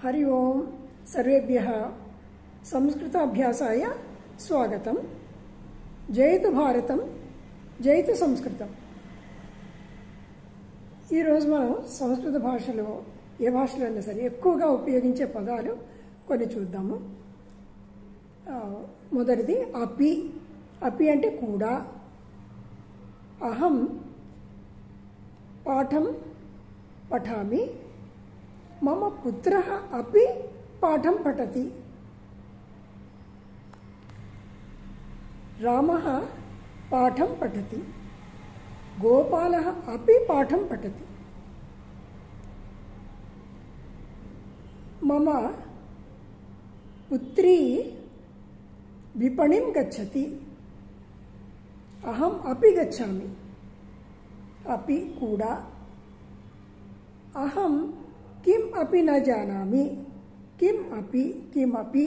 हरि ओम सर्वेभ्यः संस्कृताभ्यासाय स्वागतम्। जयतु भारतं जयतु संस्कृतं। ఈ రోజు మనం సంస్కృత భాషలో ఏ భాషలో అయినా సరే ఎక్కువగా ఉపయోగించే పదాలు కొన్ని చూద్దాము। మొదటిది అపి। అపి అంటే కూడా। అహం పాఠం పఠామి, మమ పుత్రః అపి పాఠం పఠతి। రామः పాఠం పఠతి, गोपालः अपि पाठं पठति। मम पुत्री विपणिं गच्छति, अहम् अपि गच्छामि। अपि कूडा। अहं किम् अपि न जानामि, किम् अपि किमपि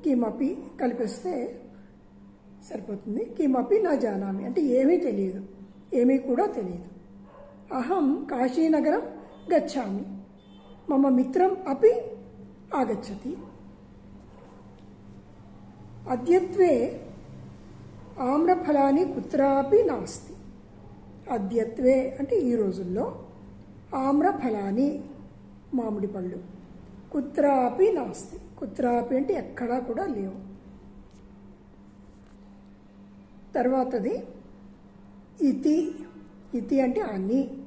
किमपि कल्पिస్తే సరిపోతుంది। किमपि न जानामि అంటే ఏమీ తెలియదు, ఏమీ కూడా తెలియదు। అహం కాశీనగరం గచ్చామి, మమ మిత్రం అపి ఆగచ్చతి। అద్యత్వే ఆమ్రఫలాని కుత్రాపి నాస్తి। అద్యత్వే అంటే ఈ రోజుల్లో, ఆమ్రఫలాని మామిడి పళ్ళు, కుత్రాపి నాస్తి, కుత్రాపి అంటే ఎక్కడా కూడా లేవు। తర్వాతది ఇతి। ఇతి అంటే అని।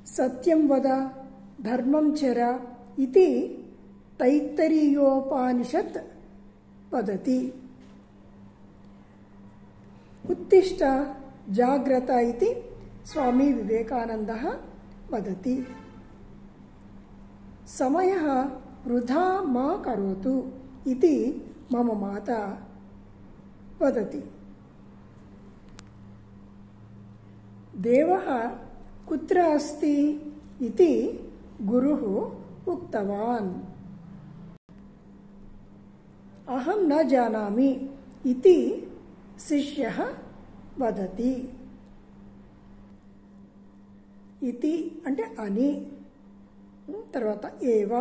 సత్యం వద, ధర్మం చర ఇతి తైత్తరీయోపనిషత్ వదతి। ఉత్తిష్ట జాగ్రత్త ఇతి స్వామి వివేకానందः వదతి। సమయः వృధా మా కరోతు ఇతి మమ మాతా వదతి। దేవः కుత్ర అస్తి ఇతి గురుः ఉక్తవాన్। అహం న జానామి ఇతి శిష్యः వదతి। ఇతి అంటే అని, తర్వాత ఏవ।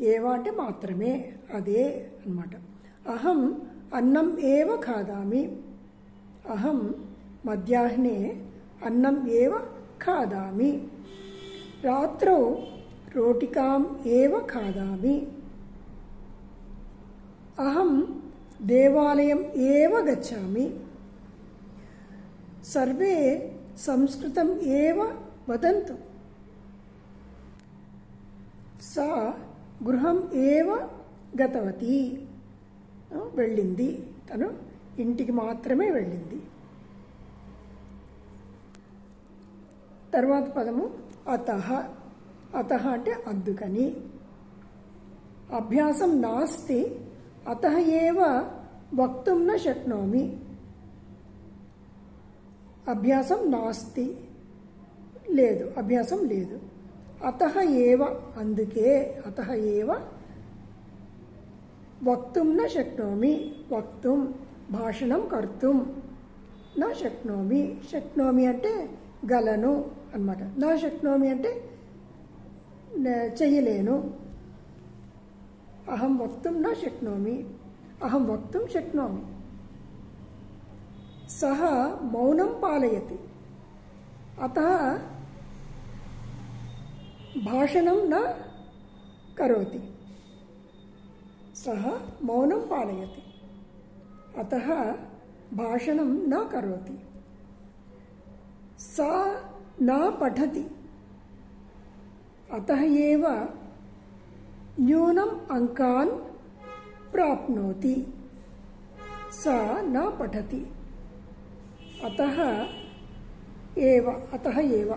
ఏవ అంటే మాత్రమే, అదే అన్నమాట। అహం అన్నం ఏవ ఖాదామి, అహం మధ్యాహ్నే అన్నం ఏవ ఖాదామి। రాత్రౌ రోటికాం ఏవ ఖాదామి। అహం దేవాలయం ఏవ గచ్చామి। సర్వే సంస్కృతం ఏవ వదంతు। సా గృహం ఏవ గతవతి, వెళ్ళింది, తను ఇంటికి మాత్రమే వెళ్ళింది। తర్వాత పదము అతః। అతః అంటే అందుకని। అభ్యాసం నాస్తి అతః ఏవ వక్తుం న శక్నోమి। అభ్యాసం నాస్తి లేదు, అభ్యాసం లేదు। అతః ఏవ అందుకే, అతః ఏవ వక్తుం న శక్నోమి, వక్తుం భాషణం కర్తుం న శక్నోమి। శక్నోమి అంటే గలను అన్నమాట, నా శక్నోమి అంటే చెయ్యలేను। అహం వక్తుం న శక్నోమి, అహం వక్తుం శక్నోమి। సహ మౌనం పాలయతి, అతః భాషణం న కరోతి। సహ మౌనం పాలయతి, అతః భాషణం న కరోతి। सा न पठति, अतः एव न्यूनम् अंकान् प्राप्नोति। सा न पठति, अतः एव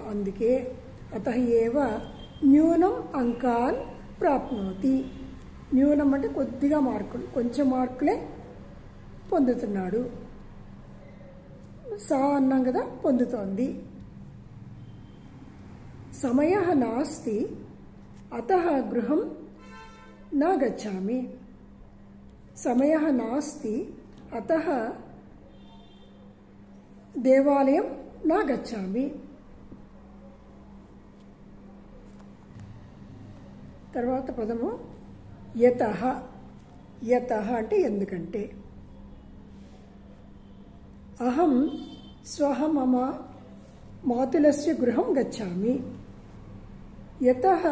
अंदुके, अतः एव न्यूनम् अंकान् प्राप्नोति। న్యూనం అంటే కొద్దిగా మార్కులు, కొంచెం మార్కులే పొందుతున్నాడు। సా అన్నాం కదా, పొందుతోంది। సమయః నాస్తి అతః గృహం న గచ్చామి। సమయః నాస్తి అతః దేవాలయం న గచ్చామి। తర్వాత పదము యతః. యతః అంటే ఎందుకంటే. అహం శ్వః మమ మాతులస్య గృహం గచ్చామి. యతః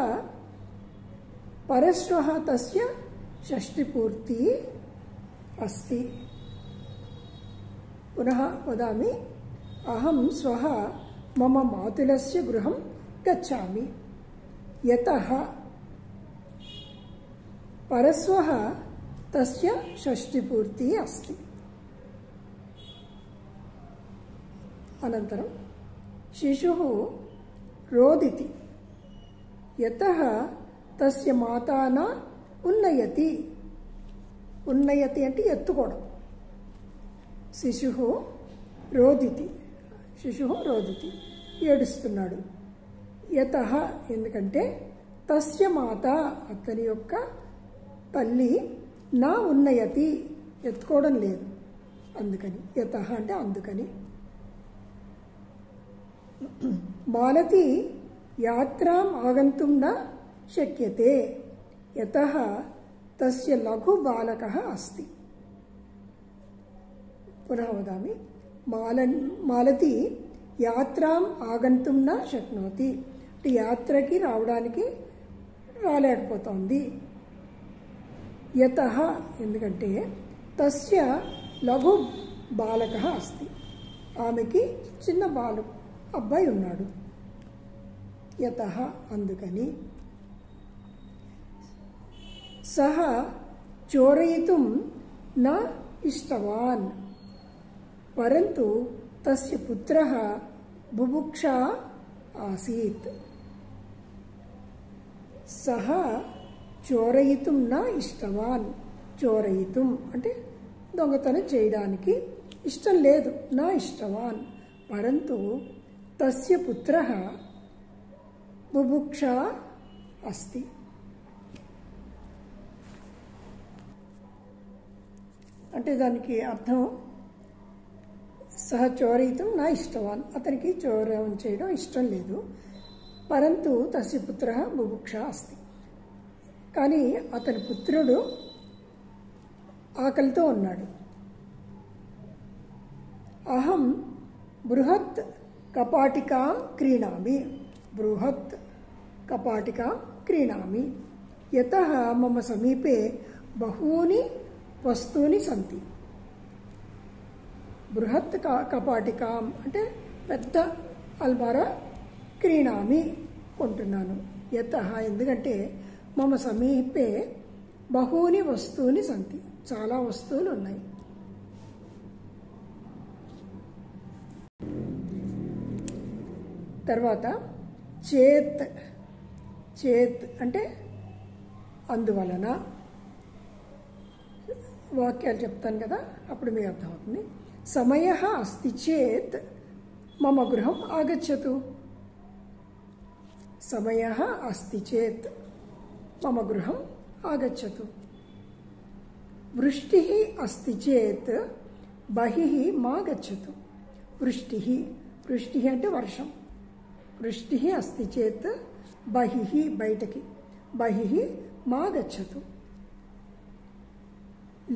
పరశ్వః తస్య షష్ఠిపూర్తి అస్తి. పునః వదామి. అహం శ్వః మమ మాతులస్య గృహం గచ్చామి. యతః పరశ్వః తస్య షష్ఠిపూర్తి అస్తి. అనంతరం శిశుః రోదితి. యతః తస్య మాతా న ఉన్నయతి. ఉన్నయతి అంటే ఎత్తుకోవడం. శిశుః రోదితి. శిశుః రోదితి ఏడుస్తున్నాడు. యతః ఎందుకంటే తస్య మాత అతని యొక్క తల్లి నా ఉన్నయతి ఎత్తుకోవడం లేదు, అందుకని. యతః అంటే అందుకని. బాలతి యాత్రాం ఆగంతుం న శక్యతే. యతః తస్య లఘు బాలకః అస్తి. పునః వదామి. మాలతి యాత్రాం ఆగంతుం న శక్నోతి. అంటే యాత్రకి రావడానికి రాలేకపోతోంది. యతః ఎందుకంటే తస్య లఘు బాలకః అస్తి. ఆమెకి చిన్న అబ్బాయి ఉన్నాడు. యతః అందుకని. సహ చోరయితుం న ఇష్టవాన్ పరంతు తస్య పుత్రః బుభుక్షా ఆసీత్. సహ చోరయితుం న ఇష్టవాన్. చోరయితుం అంటే దొంగతనం చేయడానికి ఇష్టం లేదు. నా ఇష్టవాన్ పరంతు తస్య పుత్రః బుభుక్షా అస్తి. అంటే దానికి అర్థం సహ చోరయితం నా ఇష్టవాన్, అతనికి చోరం చేయడం ఇష్టం లేదు. పరంతు తస్య పుత్రః బుభుక్షా అస్తి, కానీ అతని పుత్రుడు ఆకలితో ఉన్నాడు. అహం బృహత్ కపాటికాం క్రీణామి. బృహత్ కపాటికాం క్రీణామి. యతః మమ సమీపే బహూని వస్తూని సంతి. బృహత్ కపాటికాం అంటే పెద్ద అల్మారా క్రీణామి కొంటున్నాను. యతః ఎందుకంటే మమ సమీపే బహూని వస్తూని సంతి, చాలా వస్తువులు ఉన్నాయి. తర్వాత చేత్. చేత్ అంటే అందువలన. వాక్యాలు చెప్తాను కదా, అప్పుడు మీకు అర్థమవుతుంది. సమయః అస్తి చేత్ మమ గృహం ఆగచ్చతు. సమయః అస్తి చేత్ మమ గృహం ఆగచ్చతు. వృష్టిః అస్తి చేత్ బహిః మా గచ్చతు. వృష్టిః. వృష్టిః అంటే వర్షం. వృష్టిః అస్తి చేత్ బహిః బయటకి, బహిః మా గచ్చతు.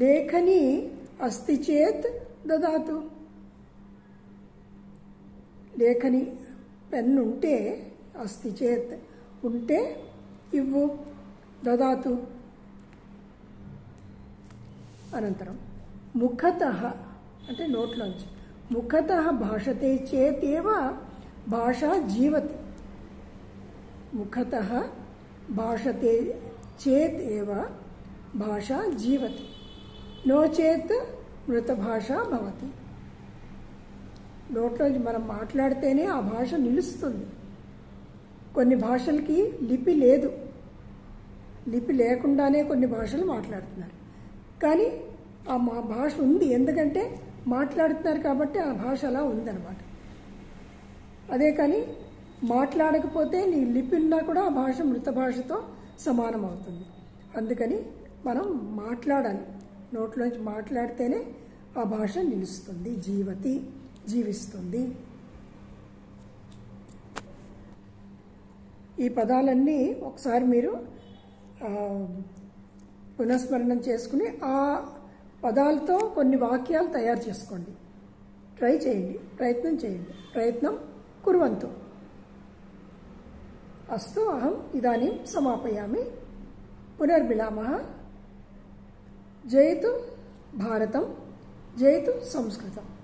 లేఖనీ అస్తి చేత్ దదాతు. లేఖని పెన్ను ఉంటే, అస్తి చేత్ ఉంటే ఇవ్వు, దదాతు. అనంతరం ముఖతః అంటే నోట్లోంచి. ముఖతః భాషతే చేతేవ భాషా జీవతి. ముఖతః భాషతే చేత్ ఏవ భాషా జీవతి. నో చేత్ మృత భాష భవతి. నోట్లోంచి మనం మాట్లాడితేనే ఆ భాష నిలుస్తుంది. కొన్ని భాషలకి లిపి లేదు, లిపి లేకుండానే కొన్ని భాషలు మాట్లాడుతున్నారు. కానీ ఆ మా భాష ఉంది, ఎందుకంటే మాట్లాడుతున్నారు కాబట్టి ఆ భాష అలా ఉందన్నమాట. అదే కానీ మాట్లాడకపోతే నీ లిపి ఉన్నా కూడా ఆ భాష మృత భాషతో సమానం అవుతుంది. అందుకని మనం మాట్లాడాలి, నోట్లోంచి మాట్లాడితేనే ఆ భాష నిలుస్తుంది, జీవతి జీవిస్తుంది. ఈ పదాలన్నీ ఒకసారి మీరు పునఃస్మరణం చేసుకుని ఆ పదాలతో కొన్ని వాక్యాలు తయారు చేసుకోండి. ట్రై చేయండి, ప్రయత్నం చేయండి. ప్రయత్నం కుర్వంతు. అస్తు. అహం ఇదానీం సమాపయామి. పునర్మిలామः. జయతు భారతం, జయతు సంస్కృతం.